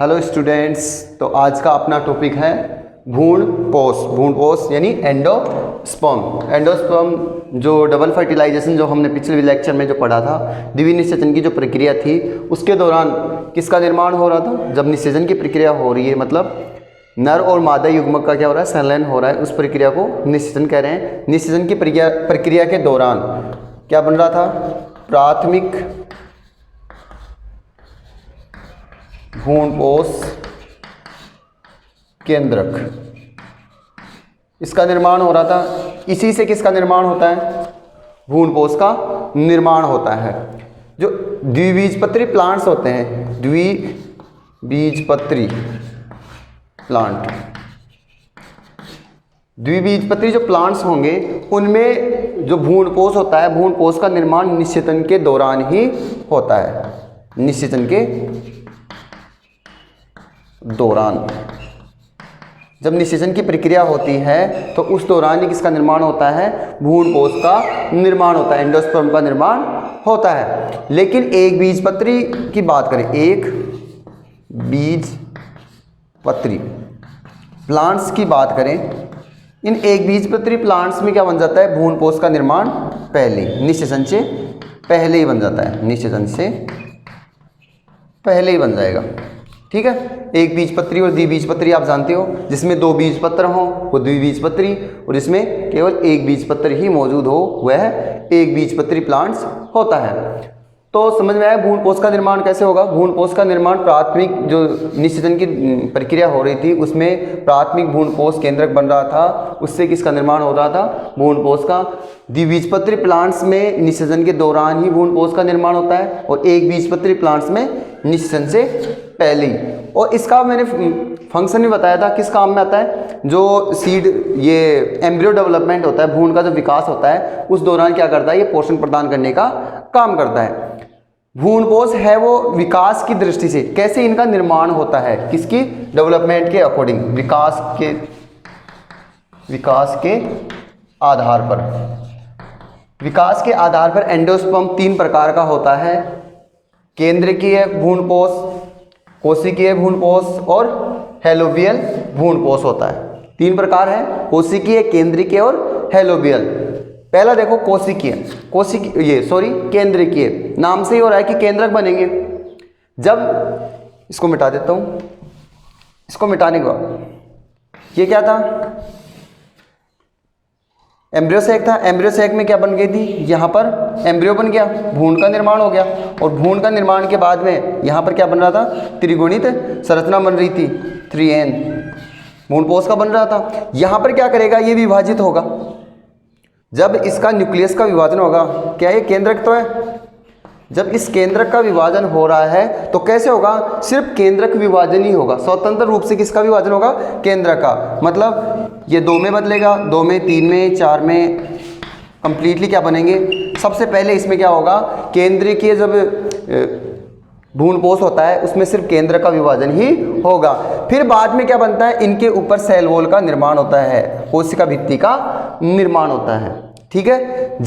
Hello students, तो आज का अपना टॉपिक है भ्रूणपोष यानी एंडोस्पर्म। एंडोस्पर्म जो डबल फर्टिलाइजेशन जो हमने पिछले लेक्चर में जो पढ़ा था, द्विवीय निषेचन की जो प्रक्रिया थी उसके दौरान किसका निर्माण हो रहा था। जब निषेचन की प्रक्रिया हो रही है मतलब नर और मादा युग्मक का क्या हो रहा है, संलयन हो रहा है, उस प्रक्रिया को निषेचन कह रहे हैं। निषेचन की प्रक्रिया के दौरान क्या बन रहा था, प्राथमिक भ्रूणपोष केंद्रक, इसका निर्माण हो रहा था। इसी से किसका निर्माण होता है, भ्रूणपोष का निर्माण होता है। जो द्विबीजपत्री प्लांट्स होते हैं, द्विबीजपत्री प्लांट, द्विबीजपत्री जो प्लांट्स होंगे उनमें जो भ्रूणपोष होता है, भ्रूणपोष का निर्माण निषेचन के दौरान ही होता है। निषेचन के दौरान जब निषेचन की प्रक्रिया होती है तो उस दौरान ही किसका निर्माण होता है, भ्रूणपोष का निर्माण होता है, एंडोस्पर्म का निर्माण होता है। लेकिन एक बीजपत्री की बात करें, एक बीजपत्री प्लांट्स की बात करें, इन एक बीजपत्री प्लांट्स में क्या बन जाता है, भ्रूणपोष का निर्माण पहले, निषेचन से पहले ही बन जाता है, निषेचन से पहले ही बन जाएगा। ठीक है, एक बीजपत्री और द्विबीजपत्री आप जानते हो, जिसमें दो बीजपत्र हो वो द्विबीजपत्री, और जिसमें केवल एक बीजपत्र ही मौजूद हो वह एक बीजपत्री प्लांट्स होता है। तो समझ में आया भ्रूणपोष का निर्माण कैसे होगा। भ्रूणपोष का निर्माण प्राथमिक जो निषेचन की प्रक्रिया हो रही थी उसमें प्राथमिक भ्रूणपोष केंद्रक बन रहा था, उससे किसका निर्माण हो रहा था, भ्रूणपोष का। द्विबीजपत्री प्लांट्स में निषेचन के दौरान ही भ्रूणपोष का निर्माण होता है और एक बीजपत्री प्लांट्स में निषेचन से पहले ही। और इसका मैंने फंक्शन भी बताया था, किस काम में आता है, जो सीड ये एम्ब्रियो डेवलपमेंट होता है, भ्रूण का जो विकास होता है उस दौरान क्या करता है, ये पोषण प्रदान करने का काम करता है। भ्रूणपोष है वो विकास की दृष्टि से कैसे इनका निर्माण होता है, किसकी, डेवलपमेंट के अकॉर्डिंग, विकास के आधार पर। विकास के आधार पर एंडोस्पर्म तीन प्रकार का होता है, केंद्रकीय भ्रूणपोष, कोशिकीय भ्रूणपोष और हेलोबियल भ्रूणपोष होता है। तीन प्रकार है, कोशिकीय, केंद्रीय और हेलोबियल। पहला देखो केंद्रीय, नाम से ही हो रहा है कि केंद्रक बनेंगे। जब इसको मिटा देता हूं, इसको मिटाने के बाद ये क्या था, एम्ब्रियो सैक था। एम्ब्रियो सैक में क्या बन गई थी, यहाँ पर एम्ब्रियो बन गया, भ्रूण का निर्माण हो गया, और भ्रूण का निर्माण के बाद में यहाँ पर क्या बन रहा था, त्रिगुणित संरचना बन रही थी, 3n भ्रूणपोष का बन रहा था। यहाँ पर क्या करेगा, ये विभाजित होगा। जब इसका न्यूक्लियस का विभाजन होगा, क्या ये केंद्रक तो है, जब इस केंद्रक का विभाजन हो रहा है तो कैसे होगा, सिर्फ केंद्रक विभाजन ही होगा, स्वतंत्र रूप से किसका विभाजन होगा, केंद्रक का। मतलब ये 2 में बदलेगा, 2 में, 3 में, 4 में, कंप्लीटली क्या बनेंगे। सबसे पहले इसमें क्या होगा, केंद्रीय जब भ्रूणपोष होता है उसमें सिर्फ केंद्र का विभाजन ही होगा। फिर बाद में क्या बनता है, इनके ऊपर सेल वॉल का निर्माण होता है, कोशिका भित्ति का निर्माण होता है। ठीक है,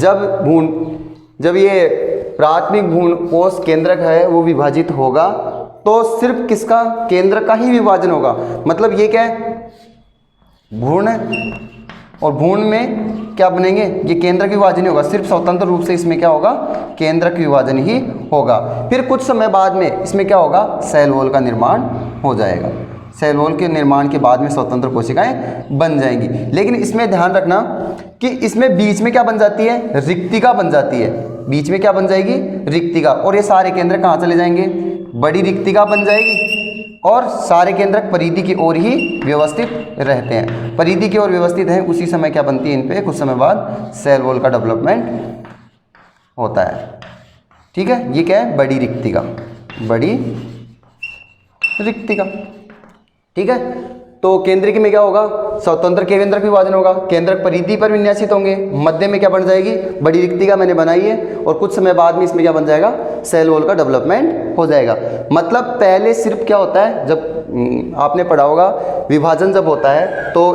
जब ये प्राथमिक भ्रूणपोष केंद्रक है वो विभाजित होगा तो सिर्फ किसका, केंद्र का ही विभाजन होगा। मतलब ये क्या है, भ्रूण है और भ्रूण में क्या बनेंगे, ये केंद्रक विभाजन ही होगा, सिर्फ स्वतंत्र रूप से इसमें क्या होगा, केंद्रक विभाजन ही होगा। फिर कुछ समय बाद में इसमें क्या होगा, सेल वॉल का निर्माण हो जाएगा। सेल वॉल के निर्माण के बाद में स्वतंत्र कोशिकाएं बन जाएंगी। लेकिन इसमें ध्यान रखना कि इसमें बीच में क्या बन जाती है, रिक्तिका बन जाती है। बीच में क्या बन जाएगी, रिक्तिका, और ये सारे केंद्र कहाँ चले जाएंगे, बड़ी रिक्तिका बन जाएगी, और सारे केंद्रक परिधि की ओर ही व्यवस्थित रहते हैं। परिधि की ओर व्यवस्थित हैं, उसी समय क्या बनती है, इन पे कुछ समय बाद सेल वॉल का डेवलपमेंट होता है। ठीक है, ये क्या है, बड़ी रिक्तिका, बड़ी रिक्तिका। ठीक है, तो केंद्रिक में क्या होगा, स्वतंत्र केंद्रक विभाजन होगा, केंद्रक परिधि पर विन्यासित होंगे, मध्य में क्या बन जाएगी, बड़ी रिक्तिका मैंने बनाई है, और कुछ समय बाद में इसमें क्या बन जाएगा, सेल वॉल का डेवलपमेंट हो जाएगा। मतलब पहले सिर्फ क्या होता है, जब आपने पढ़ा होगा विभाजन जब होता है तो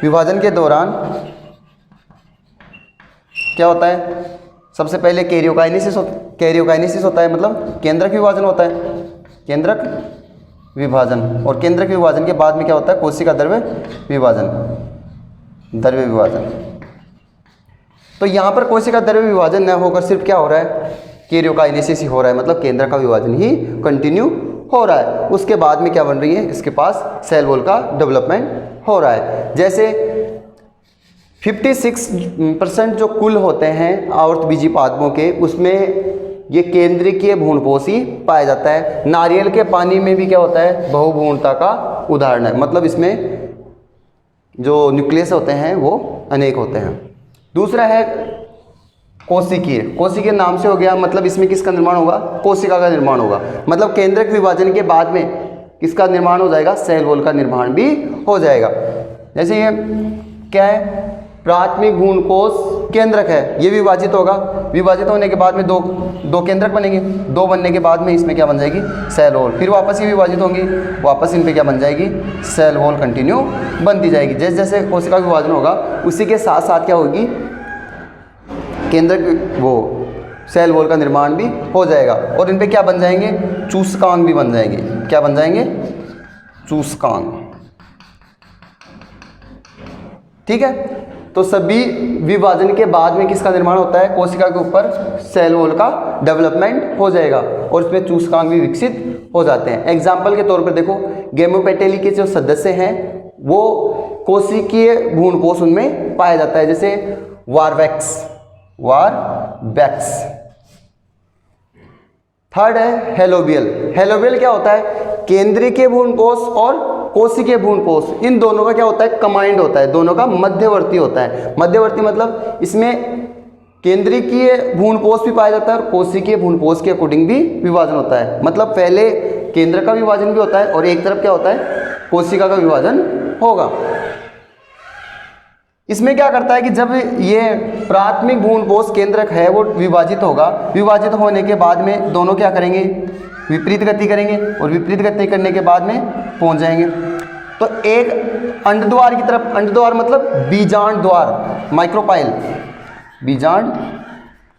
विभाजन के दौरान क्या होता है, सबसे पहले कैरियोकाइनेसिस होता है, मतलब केंद्रक विभाजन होता है, केंद्रक विभाजन, और केंद्रक विभाजन के बाद में क्या होता है, कोशिका द्रव्य विभाजन, द्रव्य विभाजन। तो यहाँ पर कोशिका द्रव्य विभाजन न होकर सिर्फ क्या हो रहा है, कैरियोकाइनेसिस ही हो रहा है, मतलब केंद्र का विभाजन ही कंटिन्यू हो रहा है। उसके बाद में क्या बन रही है, इसके पास सेल वॉल का डेवलपमेंट हो रहा है। जैसे 56% जो कुल होते हैं आवर्तबीजी पादपों के, उसमें ये केंद्रीय भ्रूणपोष ही पाया जाता है। नारियल के पानी में भी क्या होता है, बहुभ्रूणता का उदाहरण है, मतलब इसमें जो न्यूक्लियस होते हैं वो अनेक होते हैं। दूसरा है कोशिकीय, कोशिकीय नाम से हो गया, मतलब इसमें किसका निर्माण होगा, कोशिका का निर्माण होगा, मतलब केंद्रक विभाजन के बाद में किसका निर्माण हो जाएगा, सेल वॉल का निर्माण भी हो जाएगा। जैसे ये क्या है, प्राथमिक भ्रूणकोश केंद्रक है, ये विभाजित होगा, विभाजित होने के बाद में दो केंद्रक बनेंगे, दो बनने के बाद में इसमें क्या बन जाएगी, सेल वॉल, फिर वापस ही विभाजित होंगी, वापस इन पे क्या बन जाएगी, सेल वॉल कंटिन्यू बनती जाएगी। जैसे जैसे कोशिका विभाजन होगा उसी के साथ साथ क्या होगी, केंद्रक वो सेल वॉल का निर्माण भी हो जाएगा, और इन पे क्या बन जाएंगे, चूसकांग भी बन जाएंगे। क्या बन जाएंगे, चूसकांग। ठीक है, तो सभी विभाजन के बाद में किसका निर्माण होता है, कोशिका के ऊपर सेल वॉल का डेवलपमेंट हो जाएगा और इसमें चूसकांग भी विकसित हो जाते हैं। एग्जाम्पल के तौर पर देखो, गेमोपेटेली के जो सदस्य हैं वो कोशिकीय भ्रूणकोश उनमें पाया जाता है, जैसे वारवैक्स, वारवैक्स। थर्ड है हेलोबियल। हेलोबियल क्या होता है, केंद्रीय भ्रूणकोश और कोशिकीय भ्रूणकोश, इन दोनों का क्या होता है, कंबाइंड होता है, दोनों का मध्यवर्ती होता है। मध्यवर्ती मतलब इसमें केंद्रीय भ्रूणकोश भी पाया जाता है और कोशिकीय भ्रूणकोश के अकॉर्डिंग भी विभाजन होता है, मतलब पहले केंद्र का विभाजन भी होता है और एक तरफ क्या होता है, कोशिका का विभाजन होगा। इसमें क्या करता है कि जब ये प्राथमिक भ्रूणकोश केंद्रक है वो विभाजित होगा, विभाजित होने के बाद में दोनों क्या करेंगे, विपरीत गति करेंगे और विपरीत गति करने के बाद में पहुंच जाएंगे। तो एक अंड द्वार की तरफ, अंड द्वार मतलब बीजांड द्वार, माइक्रोपाइल, बीजांड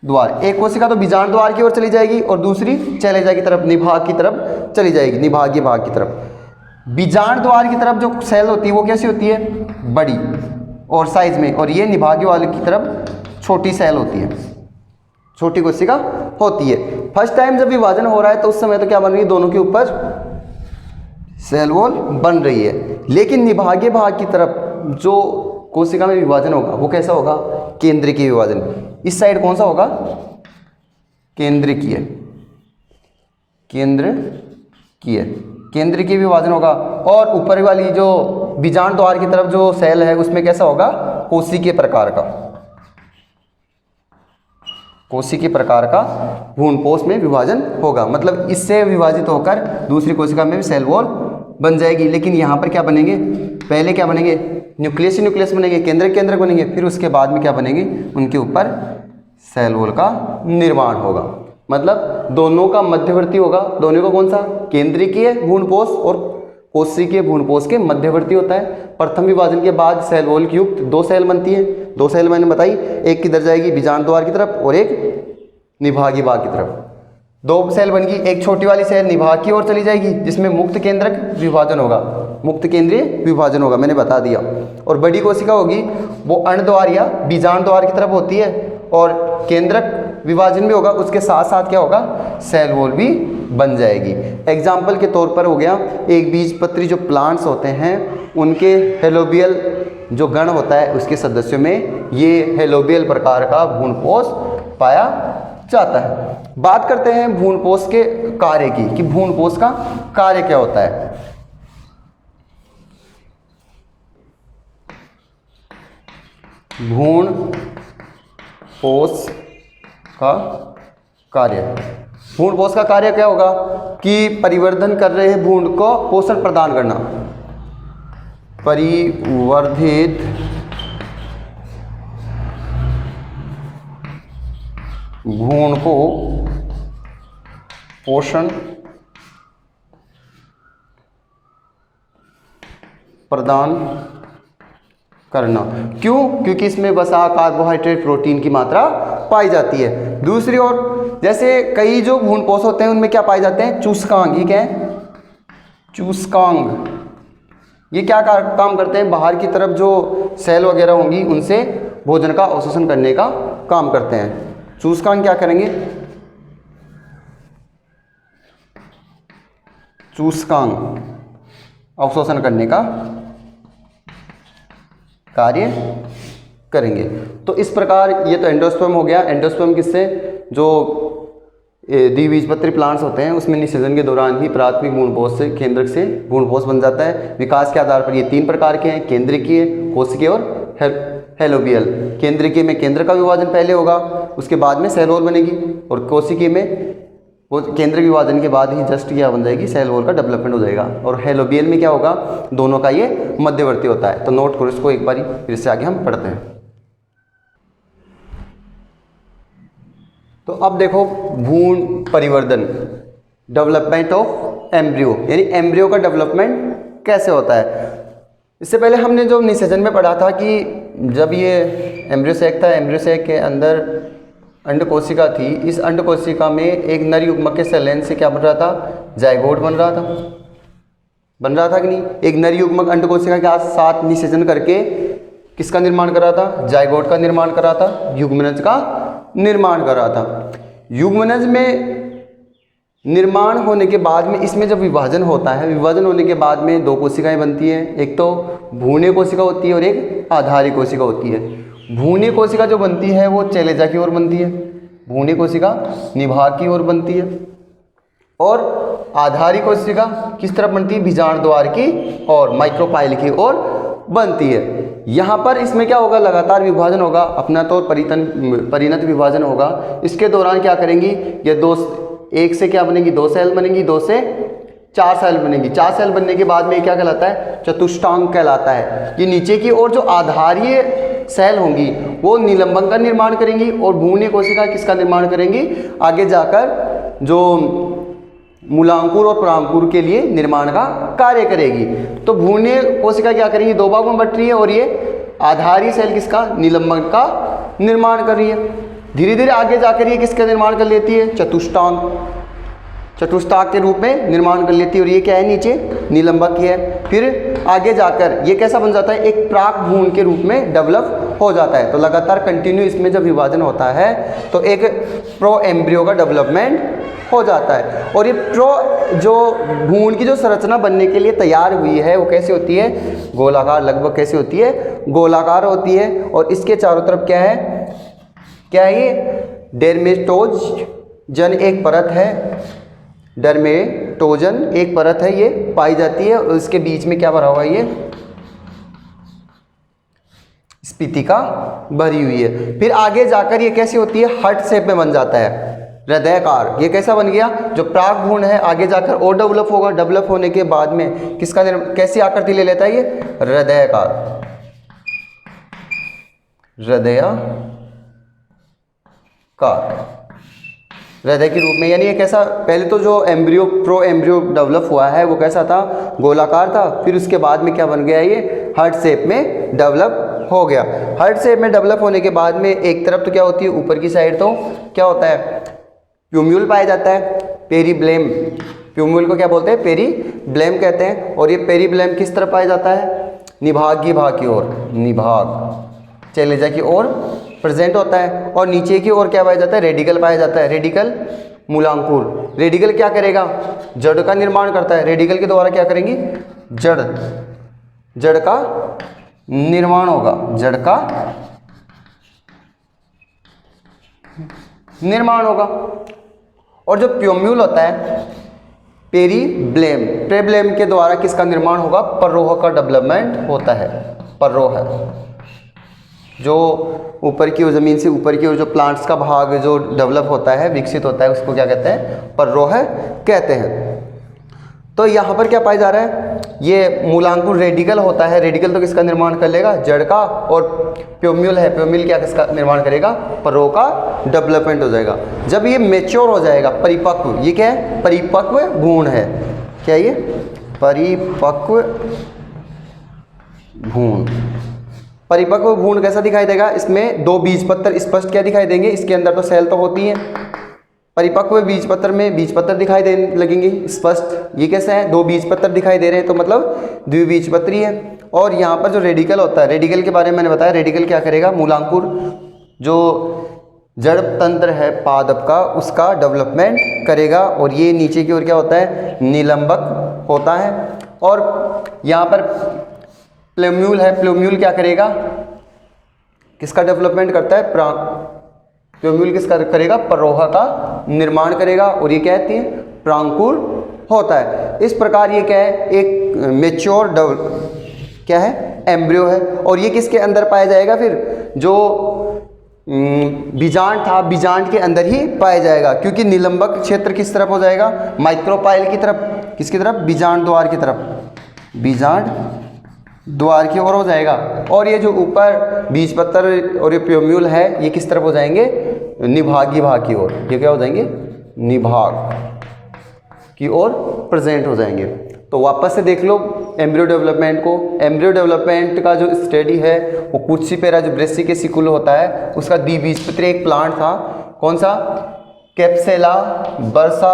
द्वार, एक कोशिका तो बीजांड द्वार की ओर चली जाएगी और दूसरी चले जाएगी तरफ निभाग की तरफ चली जाएगी, निभागीय भाग की तरफ। बीजांड द्वार की तरफ जो सेल होती है वो कैसी होती है, बड़ी और साइज में, और ये निभागीय वाले की तरफ छोटी सेल होती है, छोटी कोशिका होती है। फर्स्ट टाइम जब विभाजन हो रहा है तो उस समय तो क्या बन रही है, दोनों के ऊपर सेल वॉल बन रही है, लेकिन निभागीय भाग की तरफ जो कोशिका में विभाजन होगा वो कैसा होगा, केंद्रीय विभाजन। इस साइड कौन सा होगा, केंद्रीय, केंद्रीय विभाजन होगा, और ऊपर वाली जो बीजांड द्वार की तरफ जो सेल है उसमें कैसा होगा, कोशिकीय प्रकार का, कोशिकीय प्रकार का भ्रूणकोश में विभाजन होगा, मतलब इससे विभाजित होकर दूसरी कोशिका में भी सेल वॉल बन जाएगी। लेकिन यहाँ पर क्या बनेंगे, पहले क्या बनेंगे, न्यूक्लियस न्यूक्लियस बनेंगे, केंद्र बनेंगे, फिर उसके बाद में क्या बनेंगे, उनके ऊपर सेल वॉल का निर्माण होगा, मतलब दोनों का मध्यवर्ती होगा। दोनों का कौन सा, केंद्रीय भ्रूणकोश और कोशिकीय भ्रूणकोश के मध्यवर्ती होता है। प्रथम विभाजन के बाद सेल वॉल की युक्त दो सेल बनती है, दो सेल मैंने बताई, एक किधर जाएगी बीजांड द्वार की तरफ और एक निभागीय भाग की तरफ। दो सेल बन गई, एक छोटी वाली सेल निभाग की ओर चली जाएगी जिसमें मुक्त केंद्रक विभाजन होगा, मुक्त केंद्रीय विभाजन होगा, मैंने बता दिया। और बड़ी कोशिका होगी वो अंड द्वार या बीजांड द्वार की तरफ होती है और केंद्रक विभाजन भी होगा, उसके साथ साथ क्या होगा, सेल वॉल भी बन जाएगी। एग्जाम्पल के तौर पर हो गया, एक बीजपत्री जो प्लांट्स होते हैं उनके हेलोबियल जो गण होता है उसके सदस्यों में ये हेलोबियल प्रकार का भ्रूणकोश पाया जाता है। बात करते हैं भ्रूणकोश के कार्य की, कि भ्रूणकोश का कार्य क्या होता है। भ्रूणकोश का कार्य, भ्रूणकोश का कार्य क्या होगा कि परिवर्धन कर रहे भ्रूण को पोषण प्रदान करना, परिवर्धित भ्रूण को पोषण प्रदान करना। क्यों? क्योंकि इसमें वसा, कार्बोहाइड्रेट, प्रोटीन की मात्रा पाई जाती है। दूसरी ओर जैसे कई जो भ्रूणकोश होते हैं उनमें क्या पाए जाते हैं, चूसकांग, ये क्या है, चूसकांग, ये क्या काम करते हैं, बाहर की तरफ जो सेल वगैरह होंगी उनसे भोजन का अवशोषण करने का काम करते हैं। चूसकांग क्या करेंगे, चूसकांग अवशोषण करने का कार्य करेंगे। तो इस प्रकार ये तो एंडोस्पर्म हो गया। एंडोस्पर्म किससे, जो द्विबीजपत्री प्लांट्स होते हैं उसमें निषेचन के दौरान ही प्राथमिक भ्रूणपोष से केंद्रक से भ्रूणपोष बन जाता है। विकास के आधार पर ये 3 प्रकार के हैं, केंद्रकीय, कोशिकीय और हेलोबियल। केंद्रकीय में केंद्र का विभाजन पहले होगा, उसके बाद में सेल वॉल बनेगी, और कोशिकीय में वो केंद्र विभाजन के बाद ही जस्ट क्या बन जाएगी, सेल वॉल का डेवलपमेंट हो जाएगा। और हेलोबियल में क्या होगा, दोनों का ये मध्यवर्ती होता है। तो नोट करो इसको एक बारी, फिर से आगे हम पढ़ते हैं। तो अब देखो भ्रूण परिवर्धन, डेवलपमेंट ऑफ एम्ब्रियो, यानी एम्ब्रियो का डेवलपमेंट कैसे होता है। इससे पहले हमने जो निषेचन में पढ़ा था कि जब ये एम्ब्रियो सैक था, एम्ब्रियो सैक के अंदर अंड कोशिका थी, इस अंड कोशिका में एक नर युग्मक के संलयन से क्या बन रहा था, जायगोट बन रहा था कि नहीं। एक नर युग्मक अंड कोशिका के साथ निषेचन करके किसका निर्माण कर रहा था, जायगोट का निर्माण कर रहा था, युग्मनज का निर्माण कर रहा था। युग्मनज में निर्माण होने के बाद में इसमें जब विभाजन होता है, विभाजन होने के बाद में 2 कोशिकाएं बनती हैं, एक तो भ्रूणीय कोशिका होती है और एक आधारी कोशिका होती है। भ्रूणीय कोशिका जो बनती है वो चैलेजा की ओर बनती है, भ्रूणीय कोशिका निभाग की ओर बनती है, और आधारी कोशिका किस तरफ बनती है, बीजांड द्वार की और माइक्रोपाइल की ओर बनती है। यहाँ पर इसमें क्या होगा, लगातार विभाजन होगा, अपना तो परिणत विभाजन होगा। इसके दौरान क्या करेंगी ये 1 से क्या बनेगी, 2 सेल बनेंगी, 2 से 4 सेल बनेगी। 4 सेल बनने के बाद में क्या कहलाता है, चतुष्टांग कहलाता है। ये नीचे की ओर जो आधारीय सेल होंगी वो निलंबन का निर्माण करेंगी, और भ्रूणीय कोशिका किसका निर्माण करेंगी, आगे जाकर जो मूलांकुर और परांकुर के लिए निर्माण का कार्य करेगी। तो भ्रूणीय कोशिका क्या करेंगी, 2 भागों में बट रही है, और ये आधारी सेल किसका, निलंबन का निर्माण कर रही है। धीरे धीरे आगे जाकर ये किसका निर्माण कर लेती है, चतुष्टांग के रूप में निर्माण कर लेती है, और ये क्या है, नीचे निलंबक है। फिर आगे जाकर ये कैसा बन जाता है, एक प्राक भ्रूण के रूप में डेवलप हो जाता है। तो लगातार कंटिन्यू इसमें जब विभाजन होता है तो एक प्रो एम्ब्रियो का डेवलपमेंट हो जाता है। और ये जो भ्रूण की जो संरचना बनने के लिए तैयार हुई है वो कैसी होती है, गोलाकार, लगभग कैसी होती है, गोलाकार होती है। और इसके चारों तरफ क्या है ये डर्मेटोजन एक परत है, डर्मेटोजन एक परत है, ये पाई जाती है। और इसके बीच में क्या भरा हुआ है, ये स्फीतिका भरी हुई है। फिर आगे जाकर ये कैसी होती है, हार्ट शेप में बन जाता है, हृदयाकार। ये कैसा बन गया, जो प्राक भ्रूण है आगे जाकर और डेवलप होगा। डेवलप होने के बाद में किसका कैसी आकृति ले लेता है, ये हृदयाकार, हृदय के रूप में। यानी ये कैसा, पहले तो जो एम्ब्रियो प्रो एम्ब्रियो डेवलप हुआ है वो कैसा था, गोलाकार था। फिर उसके बाद में क्या बन गया, ये हार्ट शेप में डेवलप हो गया। हार्ट शेप में डेवलप होने के बाद में एक तरफ तो क्या होती है, ऊपर की साइड तो क्या होता है, प्यूम्यूल पाया जाता है, पेरीब्लेम। प्यूम्यूल को क्या बोलते हैं, पेरीब्लेम कहते हैं। और ये पेरीब्लेम किस तरफ पाया जाता है, निभागीय भाग की ओर, निभाग चैलेजा की ओर प्रेजेंट होता है। और नीचे की ओर क्या पाया जाता है, रेडिकल पाया जाता है, रेडिकल मूलांकुर। रेडिकल क्या करेगा, जड़ का निर्माण करता है। रेडिकल के द्वारा क्या करेंगी, जड़ का निर्माण होगा, जड़ का निर्माण होगा। और जो प्यूम्यूल होता है, पेरीब्लेम के द्वारा किसका निर्माण होगा, पररोह का डेवलपमेंट होता है। पररोह जो ऊपर की ओर, जमीन से ऊपर की ओर जो प्लांट्स का भाग जो डेवलप होता है, विकसित होता है, उसको क्या कहते हैं, पररोह कहते हैं। तो यहाँ पर क्या पाया जा रहा है, ये मूलांकुर रेडिकल होता है। रेडिकल तो किसका निर्माण कर लेगा, जड़ का। और प्यूम्यूल है, प्यूम्यूल क्या किसका निर्माण करेगा, पररोह का डेवलपमेंट हो जाएगा। जब ये मैच्योर हो जाएगा, परिपक्व, ये क्या है, परिपक्व भ्रूण है। क्या ये परिपक्व भ्रूण, परिपक्व भ्रूण कैसा दिखाई देगा, इसमें 2 बीजपत्र स्पष्ट क्या दिखाई देंगे, इसके अंदर तो सेल तो होती हैं, परिपक्व बीजपत्र में बीजपत्र दिखाई देने लगेंगे स्पष्ट। ये कैसे है, 2 बीजपत्र दिखाई दे रहे हैं तो मतलब द्विबीजपत्री है। और यहाँ पर जो रेडिकल होता है, रेडिकल के बारे में मैंने बताया, रेडिकल क्या करेगा, मूलांकुर जो जड़ तंत्र है पादप का उसका डेवलपमेंट करेगा। और ये नीचे की ओर क्या होता है, निलंबक होता है। और यहाँ पर प्लूम्यूल है, प्लूम्यूल क्या करेगा, किसका डेवलपमेंट करता है, प्लूम्यूल किसका करेगा, परोह का निर्माण करेगा। और ये क्या है, प्रांकुर होता है। इस प्रकार ये क्या है, एक मेच्योर क्या है, एम्ब्रियो है। और ये किसके अंदर पाया जाएगा, फिर जो बीजांड था, बीजांड के अंदर ही पाया जाएगा। क्योंकि निलंबक क्षेत्र किस तरफ हो जाएगा, माइक्रोपाइल की तरफ, किसकी तरफ, बीजांड द्वार की तरफ, बीजांड द्वार की ओर हो जाएगा। और ये जो ऊपर बीजपत्र और ये प्लूम्यूल है ये किस तरफ हो जाएंगे, निभागी भाग की ओर। ये क्या हो जाएंगे, निभाग की ओर प्रेजेंट हो जाएंगे। तो वापस से देख लो एम्ब्रियो डेवलपमेंट को। एम्ब्रियो डेवलपमेंट का जो स्टडी है वो कुर्सीपेरा जो ब्रेसिकेसिकुल होता है उसका द्विबीजपत्री एक प्लांट था। कौन सा, कैप्सेला बर्सा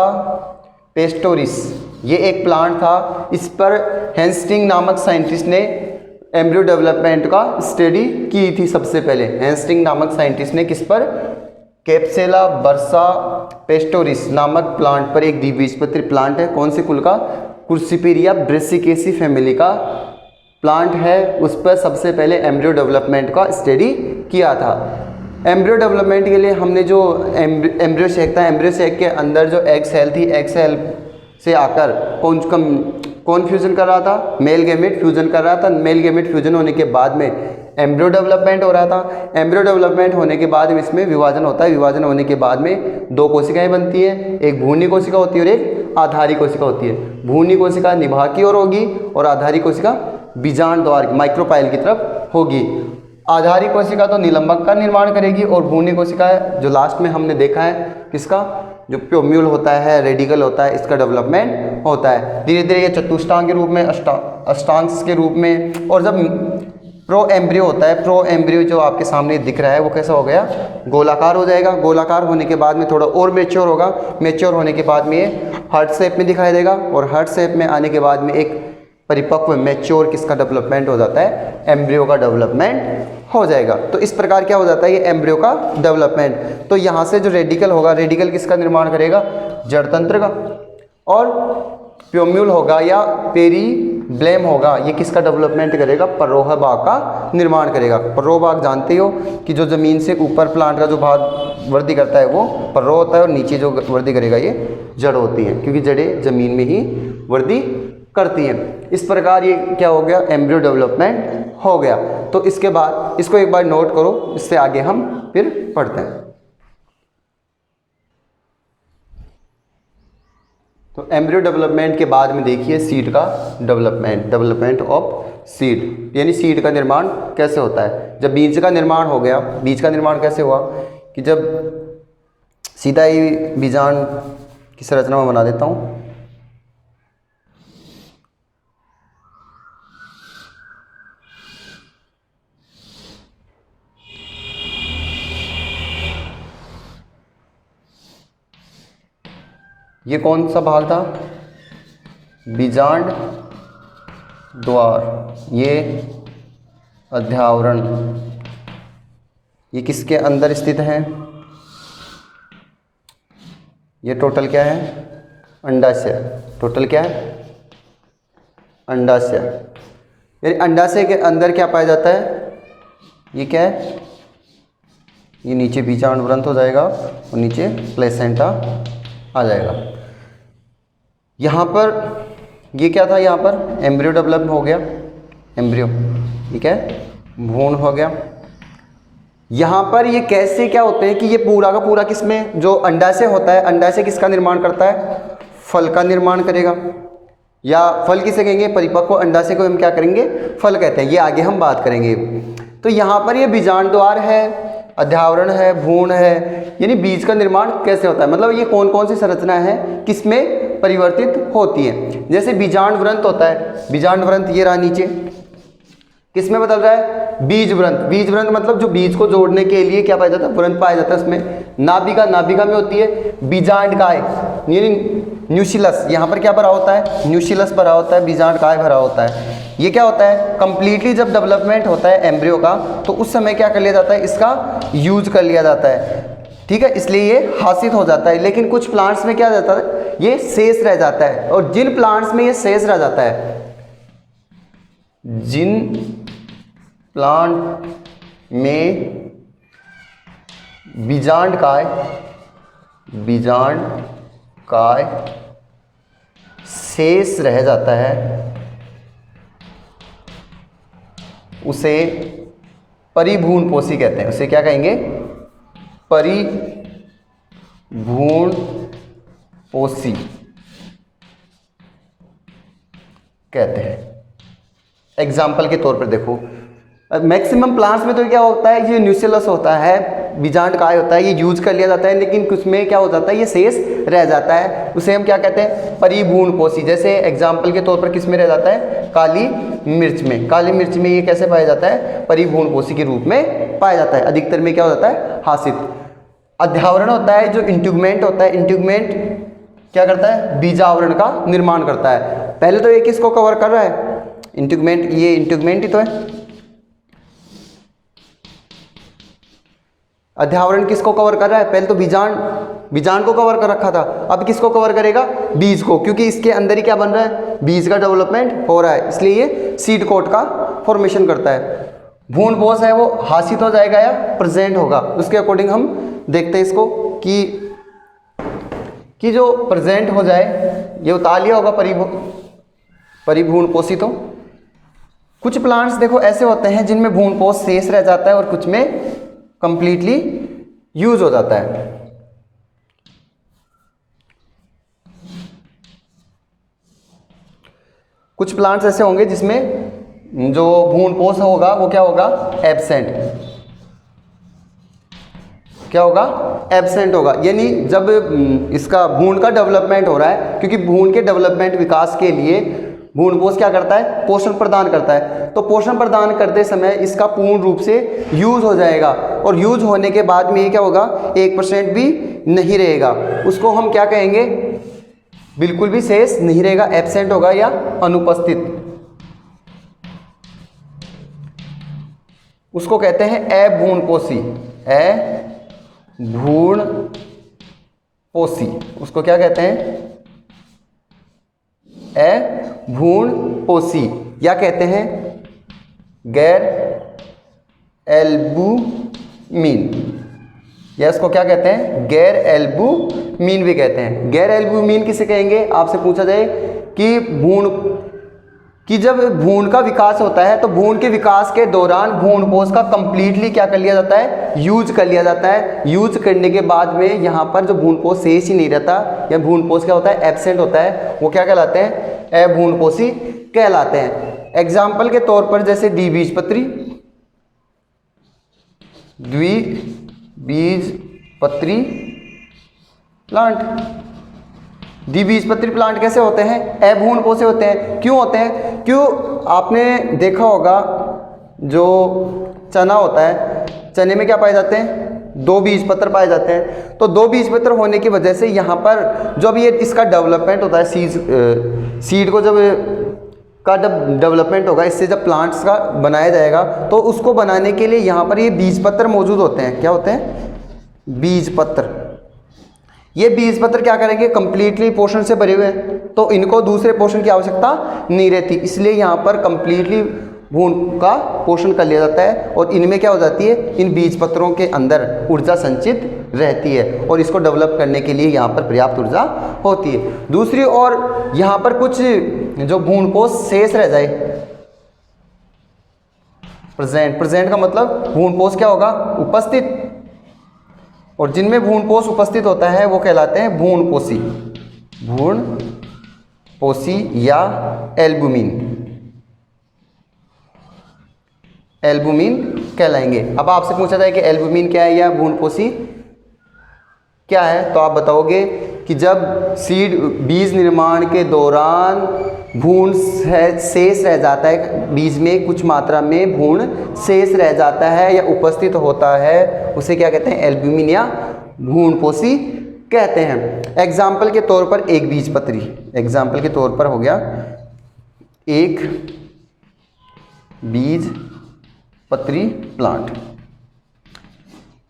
पेस्टोरिस, ये एक प्लांट था। इस पर हेंस्टिंग नामक साइंटिस्ट ने एम्ब्रियो डेवलपमेंट का स्टडी की थी सबसे पहले। हेंस्टिंग नामक साइंटिस्ट ने किस पर, कैप्सेला बर्सा पेस्टोरिस नामक प्लांट पर, एक द्विबीजपत्री प्लांट है, कौन से कुल का, कुर्सीपेरिया ब्रेसिकेसी फैमिली का प्लांट है, उस पर सबसे पहले एम्ब्रियो डेवलपमेंट का स्टडी किया था। एम्ब्रियो डेवलपमेंट के लिए हमने जो एम्ब्रियो सेक था, एम्ब्रियो सेक के अंदर जो एग सेल थी, एग सेल से आकर कौन फ्यूजन कर रहा था, मेल गैमेट फ्यूजन कर रहा था। मेल गैमेट फ्यूजन होने के बाद में एम्ब्रियो डेवलपमेंट हो रहा था। एम्ब्रियो डेवलपमेंट होने के बाद में इसमें विभाजन होता है। विभाजन होने के बाद में 2 कोशिकाएं बनती हैं, एक भ्रूणी कोशिका होती है और एक आधारी कोशिका होती है। भ्रूणी कोशिका निभाग की ओर होगी और आधारी कोशिका बीजांड द्वार माइक्रोपाइल की तरफ होगी। आधारी कोशिका तो निलंबक का निर्माण करेगी और भ्रूणी कोशिका जो लास्ट में हमने देखा है किसका, जो प्लूम्यूल होता है, रेडिकल होता है, इसका डेवलपमेंट होता है। धीरे धीरे ये चतुष्टांग के रूप में, अष्टांश के रूप में। और जब प्रो एम्ब्रियो होता है, प्रो एम्ब्रियो जो आपके सामने दिख रहा है वो कैसा हो गया, गोलाकार हो जाएगा। गोलाकार होने के बाद में थोड़ा और मैच्योर होगा। मैच्योर होने के बाद में ये हार्ट शेप में दिखाई देगा और हार्ट शेप में आने के बाद में एक परिपक्व मैच्योर किसका डेवलपमेंट हो जाता है, एम्ब्रियो का डेवलपमेंट हो जाएगा। तो इस प्रकार क्या हो जाता है ये एम्ब्रियो का डेवलपमेंट। तो यहाँ से जो रेडिकल होगा, रेडिकल किसका निर्माण करेगा, जड़तंत्र का। और प्लूम्यूल होगा या पेरीब्लेम होगा, ये किसका डेवलपमेंट करेगा, परोह भाग का निर्माण करेगा। परोह भाग जानते हो कि जो ज़मीन से ऊपर प्लांट का जो भाग वृद्धि करता है वो परोह होता है और नीचे जो वृद्धि करेगा ये जड़ होती है, क्योंकि जड़ें जमीन में ही वृद्धि करती हैं। इस प्रकार ये क्या हो गया, एम्ब्रियो डेवलपमेंट हो गया। तो इसके बाद इसको एक बार नोट करो, इससे आगे हम फिर पढ़ते हैं। तो एम्ब्रियो डेवलपमेंट के बाद में देखिए सीड का डेवलपमेंट, डेवलपमेंट ऑफ सीड, यानी सीड का निर्माण कैसे होता है। जब बीज का निर्माण हो गया, बीज का निर्माण कैसे हुआ कि जब सीधा ही बीजांड की संरचना में बना देता हूँ। ये कौन सा भाग था, बीजांड द्वार, ये अध्यावरण, ये किसके अंदर स्थित है, ये टोटल क्या है, अंडाशय। टोटल क्या है, अंडाशय। यानी अंडाशय के अंदर क्या पाया जाता है, ये क्या है, ये नीचे बीजांड व्रंत हो जाएगा और नीचे प्लेसेंटा आ जाएगा। यहाँ पर ये क्या था, यहाँ पर एम्ब्रियो डेवलप हो गया, एम्ब्रियो, ठीक है, भ्रूण हो गया। यहाँ पर ये कैसे क्या होते हैं कि ये पूरा का पूरा किसमें, जो अंडाशय होता है, अंडाशय किसका निर्माण करता है, फल का निर्माण करेगा। या फल किसे कहेंगे, परिपक्व अंडाशय को हम क्या करेंगे, फल कहते हैं। ये आगे हम बात करेंगे। तो यहाँ पर ये बीजांड द्वार है, अध्यावरण है, भ्रूण है, यानी बीज का निर्माण कैसे होता है, मतलब ये कौन कौन सी संरचना है किसमें परिवर्तित होती है। जैसे बीजांड व्रंत होता है, बीजांड व्रंत ये रहा नीचे, किस में बदल रहा है? बीज व्रंत। बीज व्रंत मतलब जो बीज को जोड़ने के लिए क्या पाया जाता है? व्रंत पाया जाता है उसमें। नाभिका, नाभिका में होती है बीजांडकाय यानी न्यूसिलस। यहाँ पर क्या भरा होता है? न्यूसिलस भरा होता है, बीजांडकाय भरा होता है। ये क्या होता है? कंप्लीटली जब डेवलपमेंट होता है एम्ब्रियो का तो उस समय क्या कर लिया जाता है? इसका यूज कर लिया जाता है, ठीक है, इसलिए ये हासिल हो जाता है। लेकिन कुछ प्लांट्स में क्या जाता है? ये शेष रह जाता है। और जिन प्लांट्स में ये शेष रह जाता है, जिन प्लांट में बीजांडकाय शेष रह जाता है उसे परिभ्रूणपोषी कहते हैं। उसे क्या कहेंगे? परिभ्रूणपोषी कहते हैं। एग्जाम्पल के तौर पर देखो, मैक्सिमम प्लांट्स में तो क्या होता है? ये न्यूसिलस होता है, बीजांडकाय होता है, ये यूज कर लिया जाता है। लेकिन कुछ में क्या हो जाता है? ये शेष रह जाता है, उसे हम क्या कहते हैं? परिभ्रूणपोषी। जैसे एग्जाम्पल के तौर पर किस में रह जाता है? काली मिर्च में। काली मिर्च में ये कैसे पाया जाता है? परिभ्रूणपोषी के रूप में पाया जाता है। अधिकतर में क्या हो जाता है? हासिल। अध्यावरण होता है, जो इंट्यूगमेंट होता है, इंट्यूगमेंट क्या करता है? बीजावरण का निर्माण करता है। पहले तो ये किसको कवर कर रहा है? इंट्यूगमेंट। ये इंट्यूगमेंट ही तो है। अध्यावरण किसको कवर कर रहा है? पहले तो बीजांड को कवर कर रखा था, अब किसको कवर करेगा? बीज को, क्योंकि इसके अंदर ही क्या बन रहा है? बीज का डेवलपमेंट हो रहा है, इसलिए ये सीड कोट का फॉर्मेशन करता है। भ्रूणपोष है वो हासिल हो जाएगा या प्रेजेंट होगा, उसके अकॉर्डिंग हम देखते हैं इसको कि जो प्रेजेंट हो जाए, ये उतार लिया होगा परिभ्रूणपोषी। तो कुछ प्लांट्स देखो ऐसे होते हैं जिनमें भ्रूणपोष शेष रह जाता है और कुछ में कंप्लीटली यूज हो जाता है। कुछ प्लांट्स ऐसे होंगे जिसमें जो भ्रूणपोष होगा वो क्या होगा? एब्सेंट। क्या होगा? एब्सेंट होगा। यानी जब इसका भ्रूण का डेवलपमेंट हो रहा है, क्योंकि भ्रूण के डेवलपमेंट विकास के लिए भ्रूणपोष क्या करता है? पोषण प्रदान करता है। तो पोषण प्रदान करते समय इसका पूर्ण रूप से यूज हो जाएगा, और यूज होने के बाद में ये क्या होगा? 1% भी नहीं रहेगा। उसको हम क्या कहेंगे? बिल्कुल भी शेष नहीं रहेगा, एब्सेंट होगा या अनुपस्थित। उसको कहते हैं अभ्रूणपोषी। अभ्रूणपोषी उसको क्या कहते हैं? अभ्रूणपोषी, या कहते हैं गैर एल्बुमिन, या इसको क्या कहते हैं? गैर एल्बुमिन भी कहते हैं। गैर एल्बुमिन किसे कहेंगे? आपसे पूछा जाए कि जब भ्रूण का विकास होता है तो भ्रूण के विकास के दौरान भ्रूणपोष का कंप्लीटली क्या कर लिया जाता है? यूज कर लिया जाता है। यूज करने के बाद में यहाँ पर जो भ्रूणपोष शेष ही नहीं रहता, या भ्रूणपोष क्या होता है? एब्सेंट होता है, वो क्या कहलाते हैं? अभ्रूणपोषी कहलाते हैं। एग्जाम्पल के तौर पर जैसे द्विबीजपत्री प्लांट। द्विबीजपत्री प्लांट कैसे होते हैं? अभ्रूणपोषी होते हैं। क्यों होते हैं? क्यों? आपने देखा होगा जो चना होता है, चने में क्या पाए जाते हैं? 2 बीजपत्र पाए जाते हैं। तो 2 बीजपत्र होने की वजह से यहाँ पर जब ये इसका डेवलपमेंट होता है, सीड को जब का डेवलपमेंट होगा, इससे जब प्लांट्स का बनाया जाएगा, तो उसको बनाने के लिए यहाँ पर ये बीजपत्र मौजूद होते हैं। क्या होते हैं? बीजपत्र। ये बीजपत्र क्या करेंगे? कंप्लीटली पोषण से भरे हुए हैं, तो इनको दूसरे पोषण की आवश्यकता नहीं रहती, इसलिए यहाँ पर कंप्लीटली भ्रूण का पोषण कर लिया जाता है, और इनमें क्या हो जाती है? इन बीजपत्रों के अंदर ऊर्जा संचित रहती है, और इसको डेवलप करने के लिए यहाँ पर पर्याप्त ऊर्जा होती है। दूसरी ओर यहाँ पर कुछ जो भ्रूणपोष शेष रह जाए, प्रेजेंट का मतलब भ्रूणपोष क्या होगा? उपस्थित। और जिनमें भ्रूणपोष उपस्थित होता है वो कहलाते हैं भ्रूणपोषी। भ्रूणपोषी या एल्बुमिन कहलाएंगे। अब आपसे पूछा जाए कि एल्बुमिन क्या है या भ्रूणपोषी क्या है, तो आप बताओगे कि जब सीड बीज निर्माण के दौरान भ्रूण शेष रह जाता है, बीज में कुछ मात्रा में भ्रूण शेष रह जाता है या उपस्थित होता है, उसे क्या कहते हैं, एल्ब्यूमिन या भ्रूणपोषी कहते हैं। एग्जाम्पल के तौर पर एक बीजपत्री, एग्जाम्पल के तौर पर हो गया एक बीजपत्री प्लांट।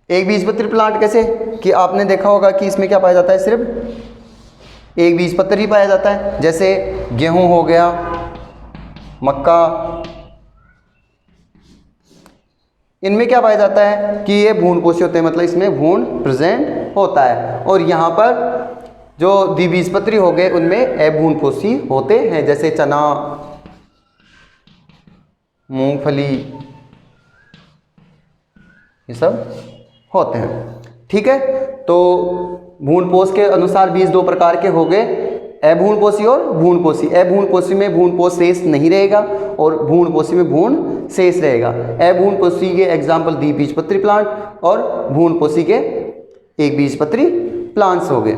एक बीजपत्री प्लांट कैसे कि आपने देखा होगा कि इसमें क्या पाया जाता है, सिर्फ एक बीजपत्र ही पाया जाता है। जैसे गेहूं हो गया, मक्का, इनमें क्या पाया जाता है कि ये भ्रूणपोषी होते हैं, मतलब इसमें भ्रूण प्रेजेंट होता है। और यहाँ पर जो द्विबीजपत्री हो गए उनमें अभ्रूणपोषी होते हैं, जैसे चना, मूंगफली, ये सब होते हैं। ठीक है, तो भ्रूणपोष के अनुसार बीज दो प्रकार के हो गए, अभ्रूणपोषी और भ्रूणपोषी। अभ्रूणपोषी में भ्रूणपोष शेष नहीं रहेगा और भ्रूणपोषी में भ्रूण शेष रहेगा। अभ्रूणपोषी के एग्जाम्पल द्विबीजपत्री प्लांट और भ्रूणपोषी के एक बीजपत्री प्लांट्स हो गए।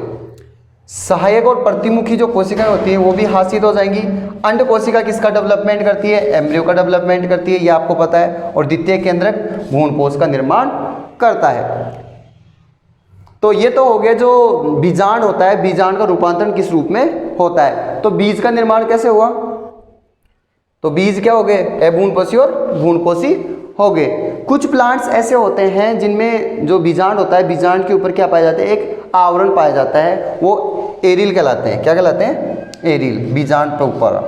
सहायक और प्रतिमुखी जो कोशिकाएं होती हैं वो भी हासिल हो जाएंगी। अंड कोशिका किसका डेवलपमेंट करती है, एम्ब्रियो का डेवलपमेंट करती है, ये आपको पता है। और द्वितीय केंद्रक भ्रूणपोष का निर्माण करता है। तो ये तो हो गया जो बीजांड होता है, बीजांड का रूपांतरण किस रूप में होता है। तो बीज का निर्माण कैसे हुआ, तो बीज क्या हो गए, अभ्रूणपोषी और भ्रूणपोषी हो गए। कुछ प्लांट्स ऐसे होते हैं जिनमें जो बीजांड होता है, बीजांड के ऊपर क्या पाया जाता है, एक आवरण पाया जाता है, वो एरिल कहलाते हैं। क्या कहलाते हैं, एरिल, बीजांड के ऊपर।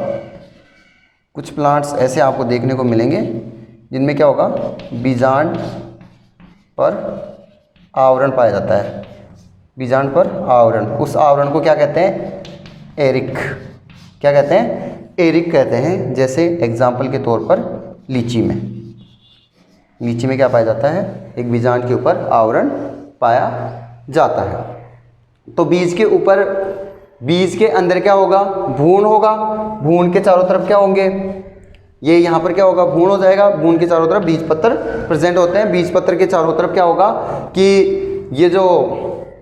कुछ प्लांट्स ऐसे आपको देखने को मिलेंगे जिनमें क्या होगा, बीजांड पर आवरण पाया जाता है, बीजांड पर आवरण। उस आवरण को क्या कहते हैं, एरिक। क्या कहते हैं, एरिक कहते हैं। जैसे एग्जाम्पल के तौर पर लीची में, लीची में क्या पाया जाता है, एक बीजांड के ऊपर आवरण पाया जाता है। तो बीज के ऊपर, बीज के अंदर क्या होगा, भ्रूण होगा। भ्रूण के चारों तरफ क्या होंगे, ये यहाँ पर क्या होगा, भ्रूण हो जाएगा। भ्रूण के चारों तरफ बीजपत्र प्रेजेंट होते हैं। बीजपत्र के चारों तरफ क्या होगा कि ये जो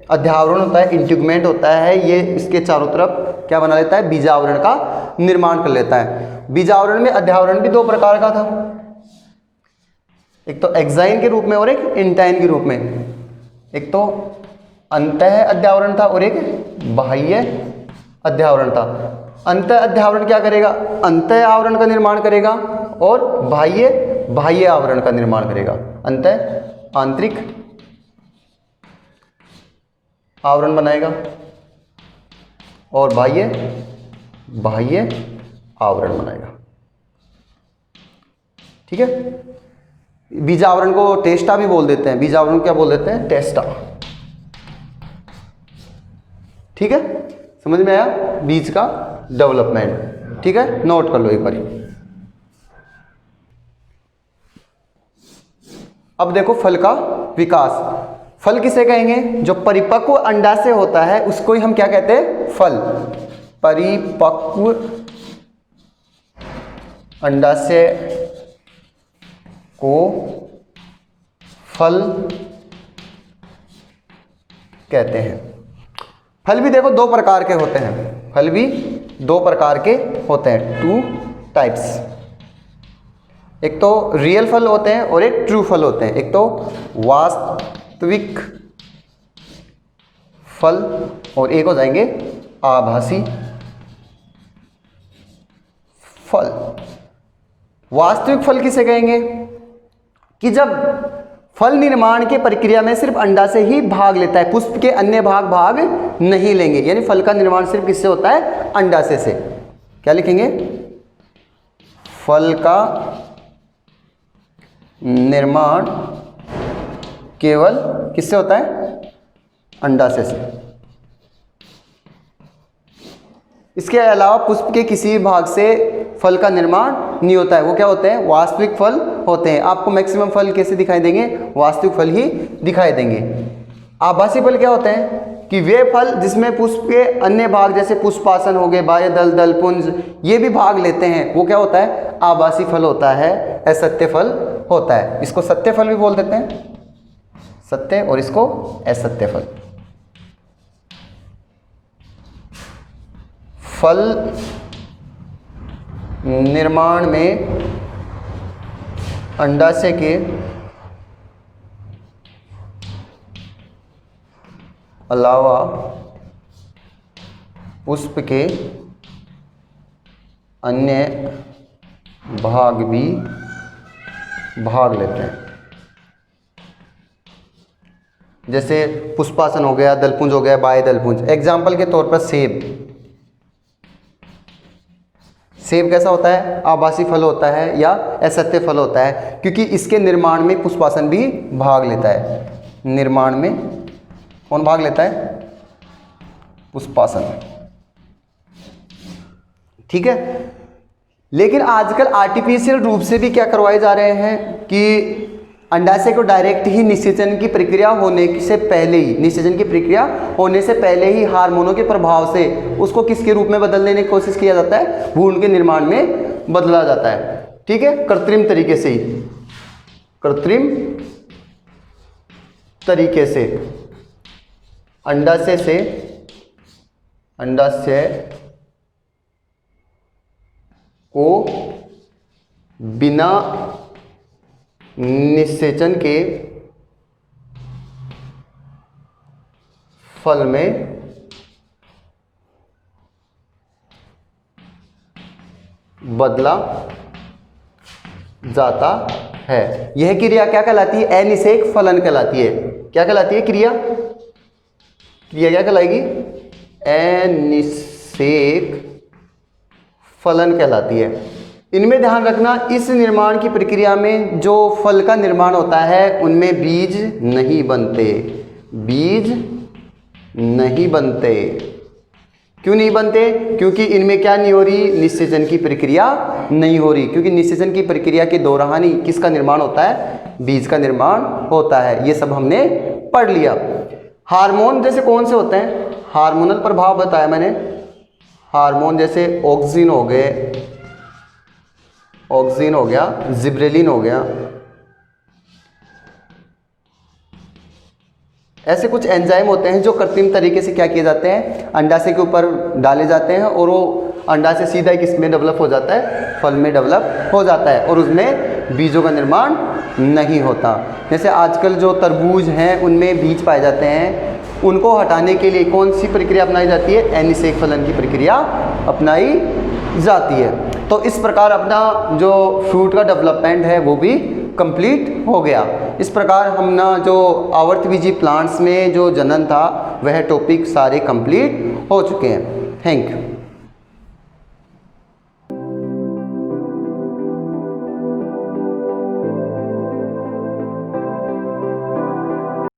अध्यावरण होता है, इंट्यूगमेंट होता है, ये इसके चारों तरफ क्या बना लेता है, बीजावरण का निर्माण कर लेता है। बीजावरण में अध्यावरण भी दो प्रकार का था, एक तो एक्साइन के रूप में और एक इंटाइन के रूप में। एक तो अंतः अध्यावरण था और एक बाह्य अध्यावरण था। अंतः अध्यावरण क्या करेगा, अंतः आवरण का निर्माण करेगा और बाह्य आवरण का निर्माण करेगा। अंतः आंतरिक आवरण बनाएगा और बाह्य आवरण बनाएगा। ठीक है, बीजावरण को टेस्टा भी बोल देते हैं। बीजावरण को क्या बोल देते हैं, टेस्टा। ठीक है, समझ में आया बीज का डेवलपमेंट। ठीक है, नोट कर लो एक बारी। अब देखो फल का विकास। फल किसे कहेंगे, जो परिपक्व अंडाशय होता है उसको ही हम क्या कहते हैं, फल। परिपक्व अंडाशय को फल कहते हैं। फल भी देखो दो प्रकार के होते हैं, फल भी दो प्रकार के होते हैं, 2 टाइप्स। एक तो रियल फल होते हैं और एक ट्रू फल होते हैं। एक तो वास्तविक फल और एक हो जाएंगे आभासी फल। वास्तविक फल किसे कहेंगे कि जब फल निर्माण के प्रक्रिया में सिर्फ अंडा से ही भाग लेता है, पुष्प के अन्य भाग नहीं लेंगे। यानी फल का निर्माण सिर्फ किससे होता है, अंडाशय से। क्या लिखेंगे, फल का निर्माण केवल किससे होता है, अंडाशय से। इसके अलावा पुष्प के किसी भी भाग से फल का निर्माण नहीं होता है। वो क्या होते हैं, वास्तविक फल होते हैं। आपको मैक्सिमम फल कैसे दिखाई देंगे, वास्तविक फल ही दिखाई देंगे। आभासी फल क्या होते हैं कि वे फल जिसमें पुष्प के अन्य भाग जैसे पुष्पासन हो गए, बाह्य दल, दलपुंज, ये भी भाग लेते हैं, वो क्या होता है, आभासी फल होता है, असत्य फल होता है। इसको सत्य फल भी बोल देते हैं, सत्य, और इसको असत्य फल। फल निर्माण में अंडाशय के अलावा पुष्प के अन्य भाग भी भाग लेते हैं। जैसे पुष्पासन हो गया, दलपुंज हो गया, बाह्य दलपुंज। एग्जाम्पल के तौर पर सेब। सेब कैसा होता है? आभासी फल होता है या असत्य फल होता है, क्योंकि इसके निर्माण में पुष्पासन भी भाग लेता है। निर्माण में कौन भाग लेता है? पुष्पासन। ठीक है। लेकिन आजकल आर्टिफिशियल रूप से भी क्या करवाए जा रहे हैं कि अंडाशय को डायरेक्ट ही निषेचन की प्रक्रिया होने से पहले ही, निषेचन की प्रक्रिया होने से पहले ही हार्मोनों के प्रभाव से उसको किसके रूप में बदल देने की कोशिश किया जाता है? भ्रूण के निर्माण में बदला जाता है। ठीक है, कृत्रिम तरीके से ही, कृत्रिम तरीके से अंडाशय को बिना निषेचन के फल में बदला जाता है। यह क्रिया क्या कहलाती है? अनिषेक फलन कहलाती है। क्या कहलाती है क्रिया? क्रिया क्या कहलाएगी? अनिषेक फलन कहलाती है। इनमें ध्यान रखना, इस निर्माण की प्रक्रिया में जो फल का निर्माण होता है उनमें बीज नहीं बनते। बीज नहीं बनते। क्यों नहीं बनते? क्योंकि इनमें क्या नहीं हो रही? निषेचन की प्रक्रिया नहीं हो रही। क्योंकि निषेचन की प्रक्रिया के दौरान ही किसका निर्माण होता है? बीज का निर्माण होता है। ये सब हमने पढ़ लिया। हार्मोन जैसे कौन से होते हैं? हार्मोनल प्रभाव बताया मैंने। हार्मोन जैसे ऑक्सिन हो गए, ऑक्सिन हो गया, जिब्रेलिन हो गया। ऐसे कुछ एंजाइम होते हैं जो कृत्रिम तरीके से क्या किए जाते हैं? अंडाशय के ऊपर डाले जाते हैं और वो अंडाशय सीधा एक इसमें डेवलप हो जाता है, फल में डेवलप हो जाता है और उसमें बीजों का निर्माण नहीं होता। जैसे आजकल जो तरबूज हैं उनमें बीज पाए जाते हैं, उनको हटाने के लिए कौन सी प्रक्रिया अपनाई जाती है? अनिषेक फलन की प्रक्रिया अपनाई जाती है। तो इस प्रकार अपना जो फ्रूट का डेवलपमेंट है वो भी कंप्लीट हो गया। इस प्रकार हम ना जो आवर्तबीजी प्लांट्स में जो जनन था वह टॉपिक सारे कंप्लीट हो चुके हैं। Thank you.